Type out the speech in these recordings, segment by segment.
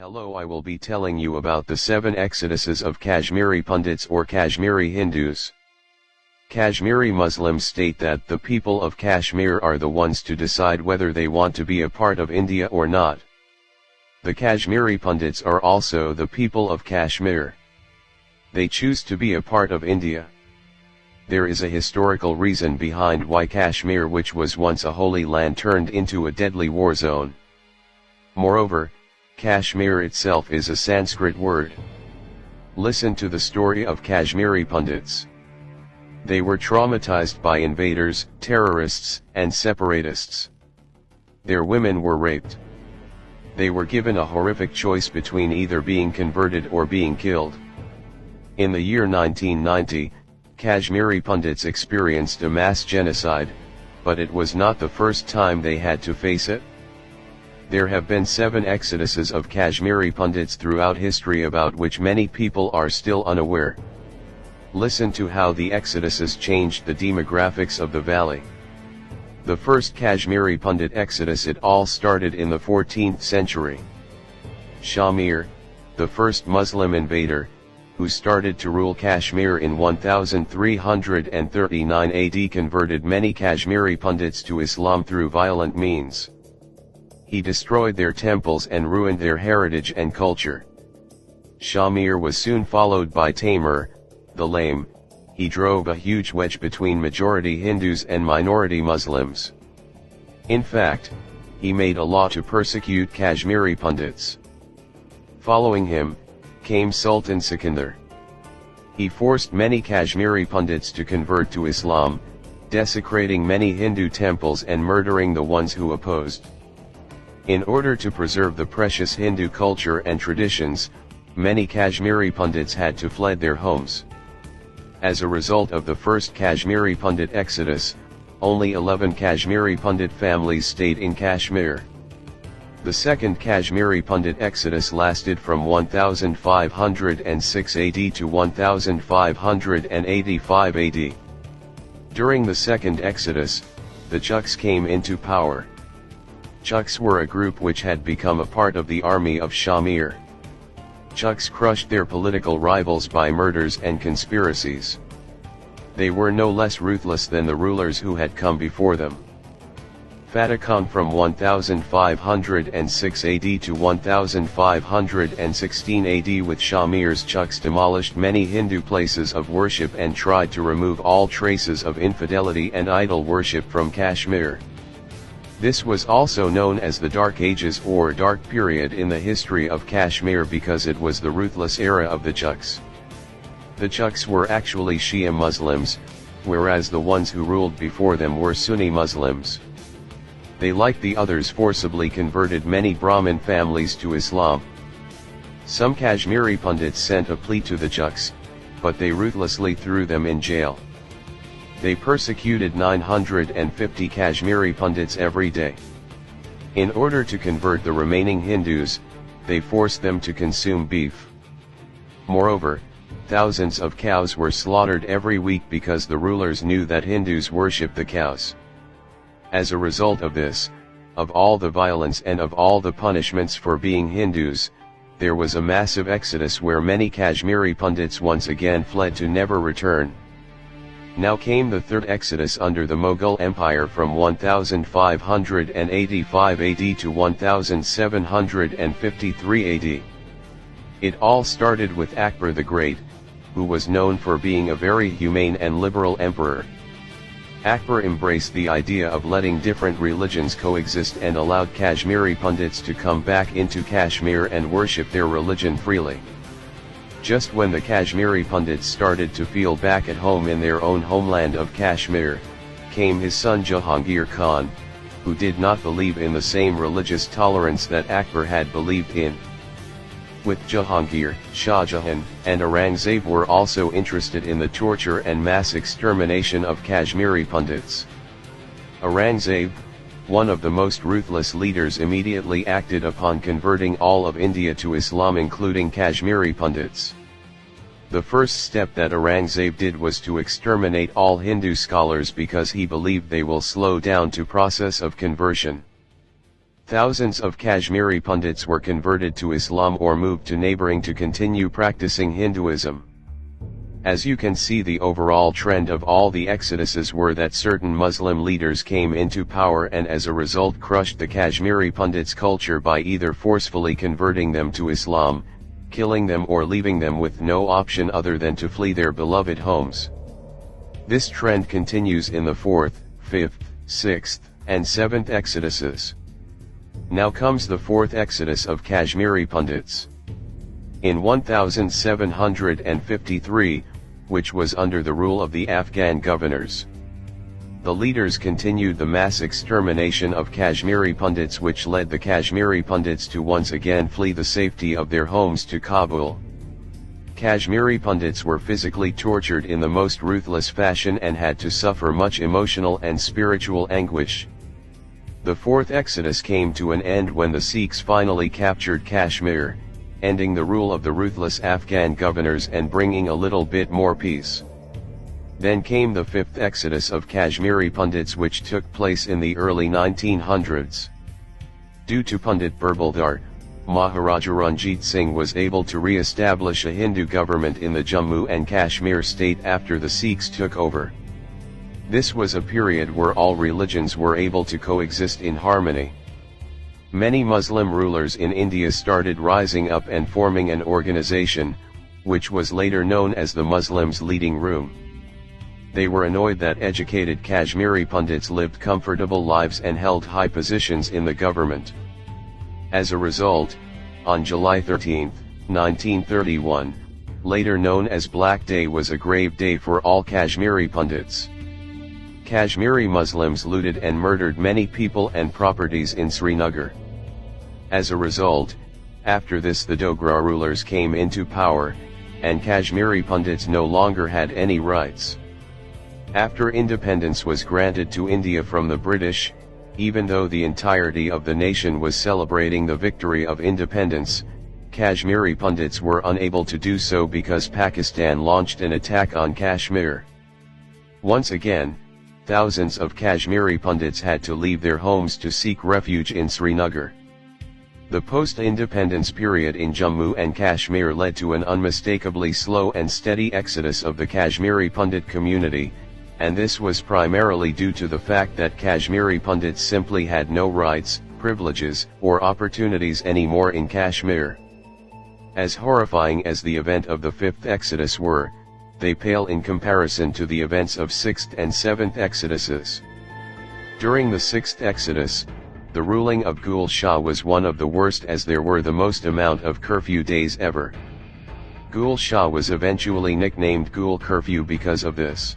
Hello, I will be telling you about the 7 exoduses of Kashmiri Pundits or Kashmiri Hindus. Kashmiri Muslims state that the people of Kashmir are the ones to decide whether they want to be a part of India or not. The Kashmiri Pundits are also the people of Kashmir. They choose to be a part of India. There is a historical reason behind why Kashmir, which was once a holy land, turned into a deadly war zone. Moreover, Kashmir itself is a Sanskrit word. Listen to the story of Kashmiri Pundits. They were traumatized by invaders, terrorists, and separatists. Their women were raped. They were given a horrific choice between either being converted or being killed. In the year 1990, Kashmiri Pundits experienced a mass genocide, but it was not the first time they had to face it. There have been 7 exoduses of Kashmiri Pundits throughout history about which many people are still unaware. Listen to how the exoduses changed the demographics of the valley. The first Kashmiri Pundit exodus, it all started in the 14th century. Shamir, the first Muslim invader, who started to rule Kashmir in 1339 AD, converted many Kashmiri Pundits to Islam through violent means. He destroyed their temples and ruined their heritage and culture. Shamir was soon followed by Taimur, the Lame. He drove a huge wedge between majority Hindus and minority Muslims. In fact, he made a law to persecute Kashmiri Pundits. Following him, came Sultan Sikandar. He forced many Kashmiri Pundits to convert to Islam, desecrating many Hindu temples and murdering the ones who opposed. In order to preserve the precious Hindu culture and traditions, many Kashmiri Pundits had to flee their homes. As a result of the first Kashmiri Pundit exodus, only 11 Kashmiri Pundit families stayed in Kashmir. The second Kashmiri Pundit exodus lasted from 1506 AD to 1585 AD. During the second exodus, the Chuks came into power. Chuks were a group which had become a part of the army of Shamir. Chuks crushed their political rivals by murders and conspiracies. They were no less ruthless than the rulers who had come before them. Fateh Khan from 1506 AD to 1516 AD with Shamir's Chuks demolished many Hindu places of worship and tried to remove all traces of infidelity and idol worship from Kashmir. This was also known as the Dark Ages or Dark Period in the history of Kashmir because it was the ruthless era of the Chuks. The Chuks were actually Shia Muslims, whereas the ones who ruled before them were Sunni Muslims. They, like the others, forcibly converted many Brahmin families to Islam. Some Kashmiri Pundits sent a plea to the Chuks, but they ruthlessly threw them in jail. They persecuted 950 Kashmiri Pundits every day. In order to convert the remaining Hindus, they forced them to consume beef. Moreover, thousands of cows were slaughtered every week because the rulers knew that Hindus worship the cows. As a result of this, of all the violence and of all the punishments for being Hindus, there was a massive exodus where many Kashmiri Pundits once again fled to never return. Now came the third exodus under the Mughal Empire from 1585 AD to 1753 AD. It all started with Akbar the Great, who was known for being a very humane and liberal emperor. Akbar embraced the idea of letting different religions coexist and allowed Kashmiri Pundits to come back into Kashmir and worship their religion freely. Just when the Kashmiri Pundits started to feel back at home in their own homeland of Kashmir, came his son Jahangir Khan, who did not believe in the same religious tolerance that Akbar had believed in. With Jahangir, Shah Jahan, and Aurangzeb were also interested in the torture and mass extermination of Kashmiri Pundits. Aurangzeb, one of the most ruthless leaders, immediately acted upon converting all of India to Islam, including Kashmiri Pundits. The first step that Aurangzeb did was to exterminate all Hindu scholars because he believed they will slow down the process of conversion. Thousands of Kashmiri Pundits were converted to Islam or moved to neighboring to continue practicing Hinduism. As you can see, the overall trend of all the exoduses were that certain Muslim leaders came into power and as a result crushed the Kashmiri Pundits' culture by either forcefully converting them to Islam, killing them, or leaving them with no option other than to flee their beloved homes. This trend continues in the 4th, 5th, 6th, and 7th exoduses. Now comes the 4th exodus of Kashmiri Pundits. In 1753, which was under the rule of the Afghan governors, the leaders continued the mass extermination of Kashmiri Pundits, which led the Kashmiri Pundits to once again flee the safety of their homes to Kabul. Kashmiri Pundits were physically tortured in the most ruthless fashion and had to suffer much emotional and spiritual anguish. The 4th exodus came to an end when the Sikhs finally captured Kashmir, ending the rule of the ruthless Afghan governors and bringing a little bit more peace. Then came the 5th exodus of Kashmiri Pundits, which took place in the early 1900s. Due to Pandit Birbaldar, Maharaja Ranjit Singh was able to re-establish a Hindu government in the Jammu and Kashmir state after the Sikhs took over. This was a period where all religions were able to coexist in harmony. Many Muslim rulers in India started rising up and forming an organization, which was later known as the Muslims' Leading Room. They were annoyed that educated Kashmiri Pundits lived comfortable lives and held high positions in the government. As a result, on July 13, 1931, later known as Black Day, was a grave day for all Kashmiri Pundits. Kashmiri Muslims looted and murdered many people and properties in Srinagar. As a result, after this the Dogra rulers came into power, and Kashmiri Pundits no longer had any rights. After independence was granted to India from the British, even though the entirety of the nation was celebrating the victory of independence, Kashmiri Pundits were unable to do so because Pakistan launched an attack on Kashmir. Once again, thousands of Kashmiri Pundits had to leave their homes to seek refuge in Srinagar. The post-independence period in Jammu and Kashmir led to an unmistakably slow and steady exodus of the Kashmiri Pundit community, and this was primarily due to the fact that Kashmiri Pundits simply had no rights, privileges, or opportunities anymore in Kashmir. As horrifying as the event of the 5th exodus were, they pale in comparison to the events of 6th and 7th exoduses. During the 6th exodus, the ruling of Gul Shah was one of the worst, as there were the most amount of curfew days ever. Gul Shah was eventually nicknamed Gul Curfew because of this.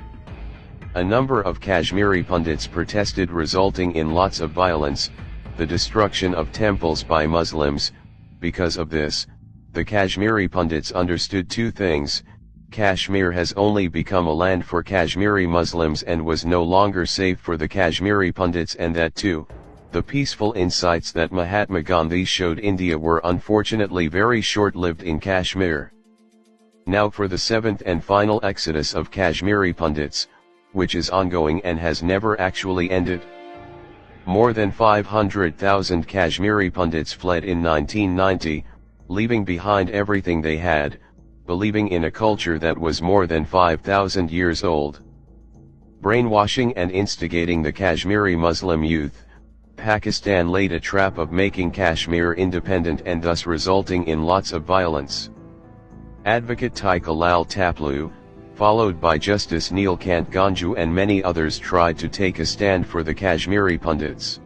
A number of Kashmiri Pundits protested, resulting in lots of violence, the destruction of temples by Muslims. Because of this, the Kashmiri Pundits understood two things: Kashmir has only become a land for Kashmiri Muslims and was no longer safe for the Kashmiri Pundits, and that too, the peaceful insights that Mahatma Gandhi showed India were unfortunately very short-lived in Kashmir. Now for the 7th and final exodus of Kashmiri Pundits, which is ongoing and has never actually ended. More than 500,000 Kashmiri Pundits fled in 1990, leaving behind everything they had, believing in a culture that was more than 5,000 years old. Brainwashing and instigating the Kashmiri Muslim youth, Pakistan laid a trap of making Kashmir independent and thus resulting in lots of violence. Advocate Tika Lal Taplu, followed by Justice Neelkant Ganju and many others, tried to take a stand for the Kashmiri Pundits.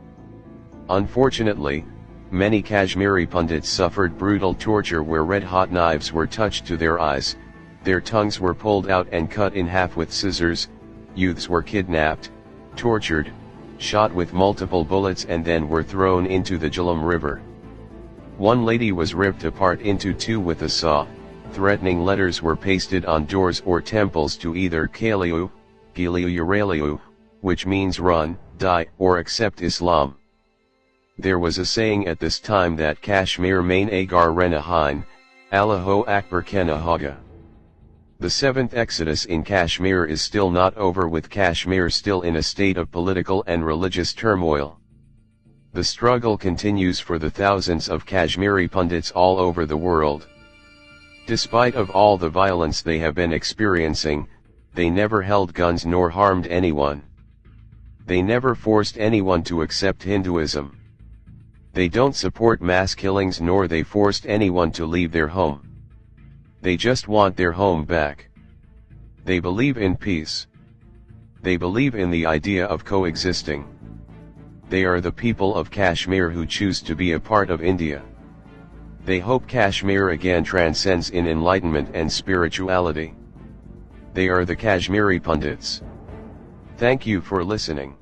Unfortunately, many Kashmiri Pundits suffered brutal torture where red-hot knives were touched to their eyes, their tongues were pulled out and cut in half with scissors, youths were kidnapped, tortured, shot with multiple bullets and then were thrown into the Jhelum River. One lady was ripped apart into two with a saw. Threatening letters were pasted on doors or temples to either Kaliu, Giliu Uraliu, which means run, die, or accept Islam. There was a saying at this time that Kashmir main agar renahin, Allahu Akbar Kenahaga. The 7th exodus in Kashmir is still not over, with Kashmir still in a state of political and religious turmoil. The struggle continues for the thousands of Kashmiri Pundits all over the world. Despite of all the violence they have been experiencing, they never held guns nor harmed anyone. They never forced anyone to accept Hinduism. They don't support mass killings nor they forced anyone to leave their home. They just want their home back. They believe in peace. They believe in the idea of coexisting. They are the people of Kashmir who choose to be a part of India. They hope Kashmir again transcends in enlightenment and spirituality. They are the Kashmiri Pundits. Thank you for listening.